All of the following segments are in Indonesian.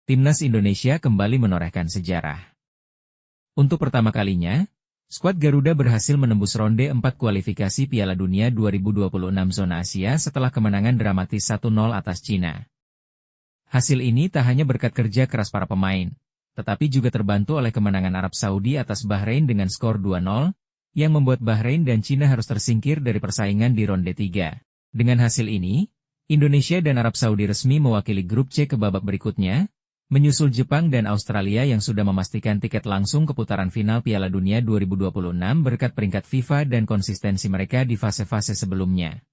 Timnas Indonesia kembali menorehkan sejarah. Untuk pertama kalinya, skuad Garuda berhasil menembus ronde 4 kualifikasi Piala Dunia 2026 zona Asia setelah kemenangan dramatis 1-0 atas Cina. Hasil ini tak hanya berkat kerja keras para pemain, tetapi juga terbantu oleh kemenangan Arab Saudi atas Bahrain dengan skor 2-0, yang membuat Bahrain dan Cina harus tersingkir dari persaingan di ronde 3. Dengan hasil ini, Indonesia dan Arab Saudi resmi mewakili grup C ke babak berikutnya, menyusul Jepang dan Australia yang sudah memastikan tiket langsung ke putaran final Piala Dunia 2026 berkat peringkat FIFA dan konsistensi mereka di fase-fase sebelumnya.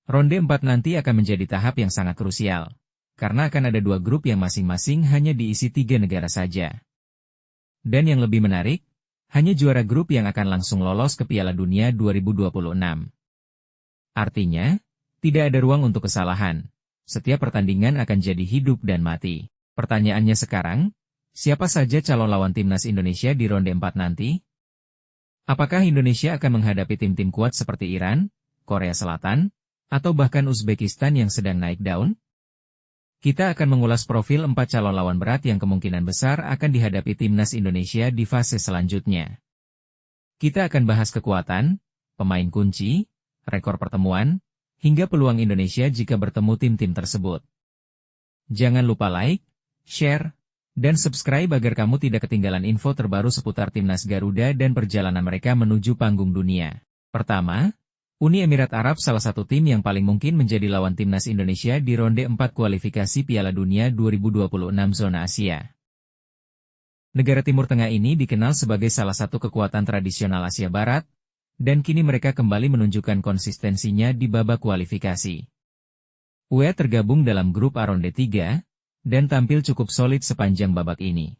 Ronde 4 nanti akan menjadi tahap yang sangat krusial, karena akan ada 2 grup yang masing-masing hanya diisi 3 negara saja. Dan yang lebih menarik, hanya juara grup yang akan langsung lolos ke Piala Dunia 2026. Artinya, tidak ada ruang untuk kesalahan. Setiap pertandingan akan jadi hidup dan mati. Pertanyaannya sekarang, siapa saja calon lawan timnas Indonesia di ronde 4 nanti? Apakah Indonesia akan menghadapi tim-tim kuat seperti Iran, Korea Selatan, atau bahkan Uzbekistan yang sedang naik daun? Kita akan mengulas profil 4 calon lawan berat yang kemungkinan besar akan dihadapi timnas Indonesia di fase selanjutnya. Kita akan bahas kekuatan, pemain kunci, rekor pertemuan, hingga peluang Indonesia jika bertemu tim-tim tersebut. Jangan lupa like, share, dan subscribe agar kamu tidak ketinggalan info terbaru seputar timnas Garuda dan perjalanan mereka menuju panggung dunia. Pertama, Uni Emirat Arab salah satu tim yang paling mungkin menjadi lawan timnas Indonesia di ronde 4 kualifikasi Piala Dunia 2026 zona Asia. Negara Timur Tengah ini dikenal sebagai salah satu kekuatan tradisional Asia Barat, dan kini mereka kembali menunjukkan konsistensinya di babak kualifikasi. UE tergabung dalam grup A ronde 3, dan tampil cukup solid sepanjang babak ini.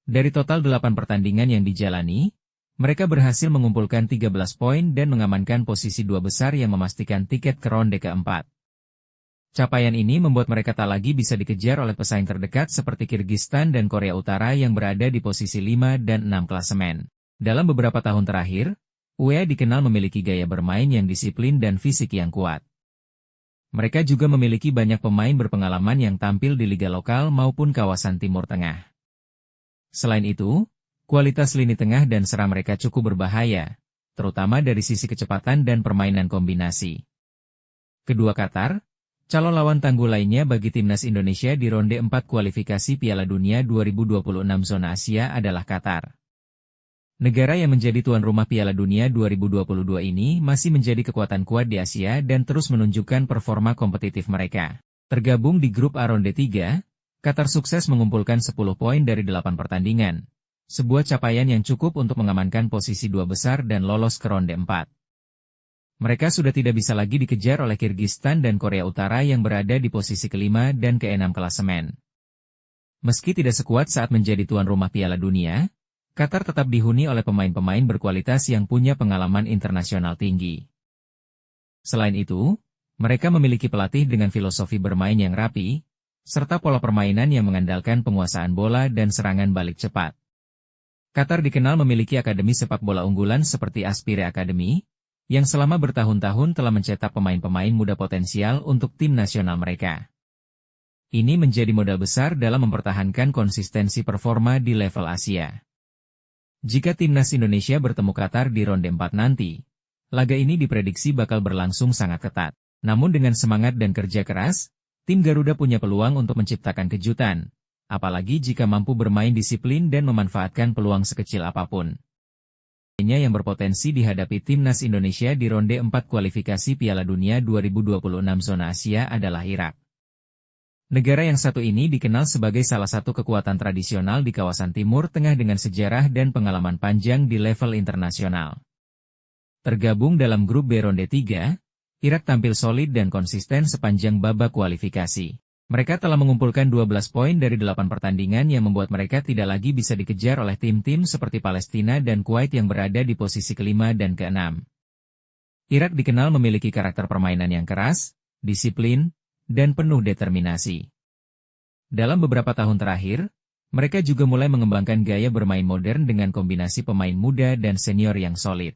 Dari total 8 pertandingan yang dijalani, mereka berhasil mengumpulkan 13 poin dan mengamankan posisi 2 besar yang memastikan tiket ke ronde keempat. Capaian ini membuat mereka tak lagi bisa dikejar oleh pesaing terdekat seperti Kirgistan dan Korea Utara yang berada di posisi 5 dan 6 klasemen. Dalam beberapa tahun terakhir, UE dikenal memiliki gaya bermain yang disiplin dan fisik yang kuat. Mereka juga memiliki banyak pemain berpengalaman yang tampil di liga lokal maupun kawasan Timur Tengah. Selain itu, kualitas lini tengah dan serang mereka cukup berbahaya, terutama dari sisi kecepatan dan permainan kombinasi. Kedua Qatar, calon lawan tangguh lainnya bagi timnas Indonesia di ronde 4 kualifikasi Piala Dunia 2026 zona Asia adalah Qatar. Negara yang menjadi tuan rumah Piala Dunia 2022 ini masih menjadi kekuatan kuat di Asia dan terus menunjukkan performa kompetitif mereka. Tergabung di grup A ronde 3, Qatar sukses mengumpulkan 10 poin dari 8 pertandingan. Sebuah capaian yang cukup untuk mengamankan posisi 2 besar dan lolos ke ronde 4. Mereka sudah tidak bisa lagi dikejar oleh Kirgistan dan Korea Utara yang berada di posisi ke-5 dan ke-6 klasemen. Meski tidak sekuat saat menjadi tuan rumah Piala Dunia, Qatar tetap dihuni oleh pemain-pemain berkualitas yang punya pengalaman internasional tinggi. Selain itu, mereka memiliki pelatih dengan filosofi bermain yang rapi, serta pola permainan yang mengandalkan penguasaan bola dan serangan balik cepat. Qatar dikenal memiliki akademi sepak bola unggulan seperti Aspire Academy, yang selama bertahun-tahun telah mencetak pemain-pemain muda potensial untuk tim nasional mereka. Ini menjadi modal besar dalam mempertahankan konsistensi performa di level Asia. Jika timnas Indonesia bertemu Qatar di ronde 4 nanti, laga ini diprediksi bakal berlangsung sangat ketat. Namun dengan semangat dan kerja keras, tim Garuda punya peluang untuk menciptakan kejutan, apalagi jika mampu bermain disiplin dan memanfaatkan peluang sekecil apapun. Yang berpotensi dihadapi timnas Indonesia di ronde 4 kualifikasi Piala Dunia 2026 zona Asia adalah Irak. Negara yang satu ini dikenal sebagai salah satu kekuatan tradisional di kawasan Timur Tengah dengan sejarah dan pengalaman panjang di level internasional. Tergabung dalam grup B ronde 3, Irak tampil solid dan konsisten sepanjang babak kualifikasi. Mereka telah mengumpulkan 12 poin dari 8 pertandingan yang membuat mereka tidak lagi bisa dikejar oleh tim-tim seperti Palestina dan Kuwait yang berada di posisi ke-5 dan ke-6. Irak dikenal memiliki karakter permainan yang keras, disiplin, dan penuh determinasi. Dalam beberapa tahun terakhir, mereka juga mulai mengembangkan gaya bermain modern dengan kombinasi pemain muda dan senior yang solid.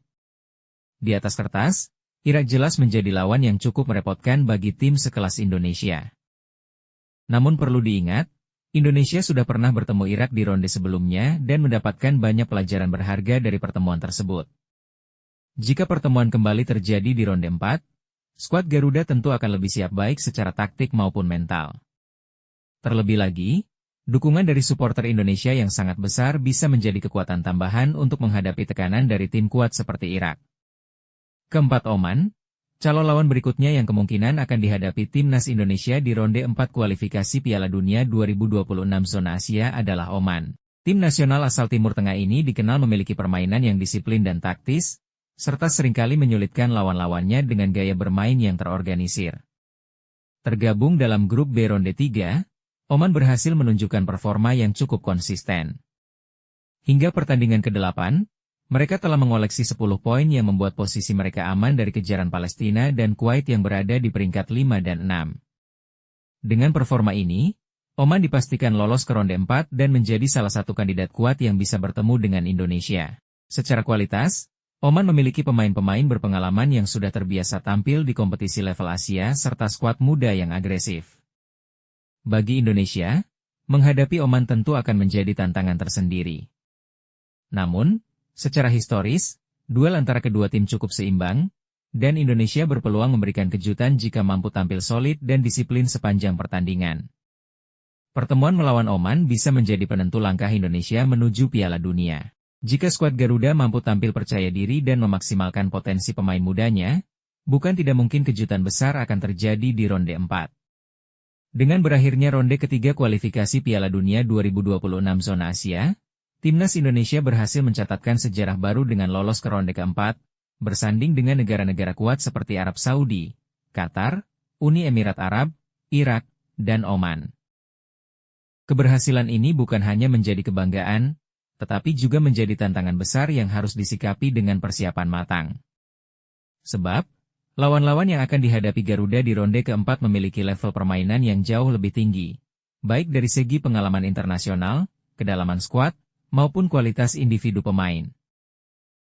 Di atas kertas, Irak jelas menjadi lawan yang cukup merepotkan bagi tim sekelas Indonesia. Namun perlu diingat, Indonesia sudah pernah bertemu Irak di ronde sebelumnya dan mendapatkan banyak pelajaran berharga dari pertemuan tersebut. Jika pertemuan kembali terjadi di ronde 4, skuad Garuda tentu akan lebih siap baik secara taktik maupun mental. Terlebih lagi, dukungan dari supporter Indonesia yang sangat besar bisa menjadi kekuatan tambahan untuk menghadapi tekanan dari tim kuat seperti Irak. Keempat, Oman. Calon lawan berikutnya yang kemungkinan akan dihadapi timnas Indonesia di ronde 4 kualifikasi Piala Dunia 2026 zona Asia adalah Oman. Tim nasional asal Timur Tengah ini dikenal memiliki permainan yang disiplin dan taktis, serta seringkali menyulitkan lawan-lawannya dengan gaya bermain yang terorganisir. Tergabung dalam grup B ronde 3, Oman berhasil menunjukkan performa yang cukup konsisten. Hingga pertandingan ke-8, mereka telah mengoleksi 10 poin yang membuat posisi mereka aman dari kejaran Palestina dan Kuwait yang berada di peringkat 5 dan 6. Dengan performa ini, Oman dipastikan lolos ke ronde 4 dan menjadi salah satu kandidat kuat yang bisa bertemu dengan Indonesia. Secara kualitas, Oman memiliki pemain-pemain berpengalaman yang sudah terbiasa tampil di kompetisi level Asia serta skuad muda yang agresif. Bagi Indonesia, menghadapi Oman tentu akan menjadi tantangan tersendiri. Namun, secara historis, duel antara kedua tim cukup seimbang, dan Indonesia berpeluang memberikan kejutan jika mampu tampil solid dan disiplin sepanjang pertandingan. Pertemuan melawan Oman bisa menjadi penentu langkah Indonesia menuju Piala Dunia. Jika skuad Garuda mampu tampil percaya diri dan memaksimalkan potensi pemain mudanya, bukan tidak mungkin kejutan besar akan terjadi di ronde 4. Dengan berakhirnya ronde ketiga kualifikasi Piala Dunia 2026 zona Asia, Timnas Indonesia berhasil mencatatkan sejarah baru dengan lolos ke ronde keempat, bersanding dengan negara-negara kuat seperti Arab Saudi, Qatar, Uni Emirat Arab, Irak, dan Oman. Keberhasilan ini bukan hanya menjadi kebanggaan, tetapi juga menjadi tantangan besar yang harus disikapi dengan persiapan matang. Sebab, lawan-lawan yang akan dihadapi Garuda di ronde keempat memiliki level permainan yang jauh lebih tinggi, baik dari segi pengalaman internasional, kedalaman skuad, maupun kualitas individu pemain.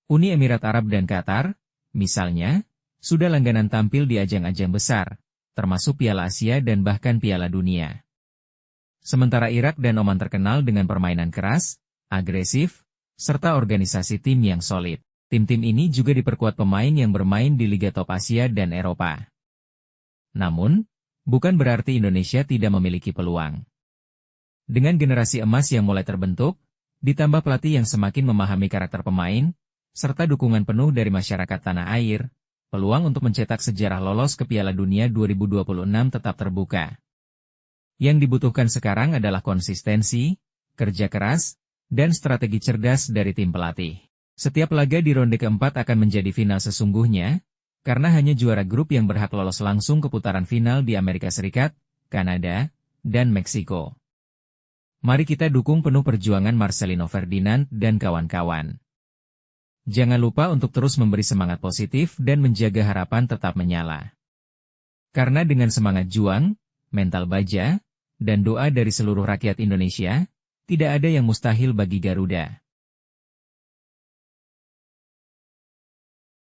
Uni Emirat Arab dan Qatar, misalnya, sudah langganan tampil di ajang-ajang besar, termasuk Piala Asia dan bahkan Piala Dunia. Sementara Irak dan Oman terkenal dengan permainan keras, agresif, serta organisasi tim yang solid. Tim-tim ini juga diperkuat pemain yang bermain di Liga Top Asia dan Eropa. Namun, bukan berarti Indonesia tidak memiliki peluang. Dengan generasi emas yang mulai terbentuk, ditambah pelatih yang semakin memahami karakter pemain, serta dukungan penuh dari masyarakat tanah air, peluang untuk mencetak sejarah lolos ke Piala Dunia 2026 tetap terbuka. Yang dibutuhkan sekarang adalah konsistensi, kerja keras, dan strategi cerdas dari tim pelatih. Setiap laga di ronde keempat akan menjadi final sesungguhnya, karena hanya juara grup yang berhak lolos langsung ke putaran final di Amerika Serikat, Kanada, dan Meksiko. Mari kita dukung penuh perjuangan Marcelino Ferdinand dan kawan-kawan. Jangan lupa untuk terus memberi semangat positif dan menjaga harapan tetap menyala. Karena dengan semangat juang, mental baja, dan doa dari seluruh rakyat Indonesia, tidak ada yang mustahil bagi Garuda.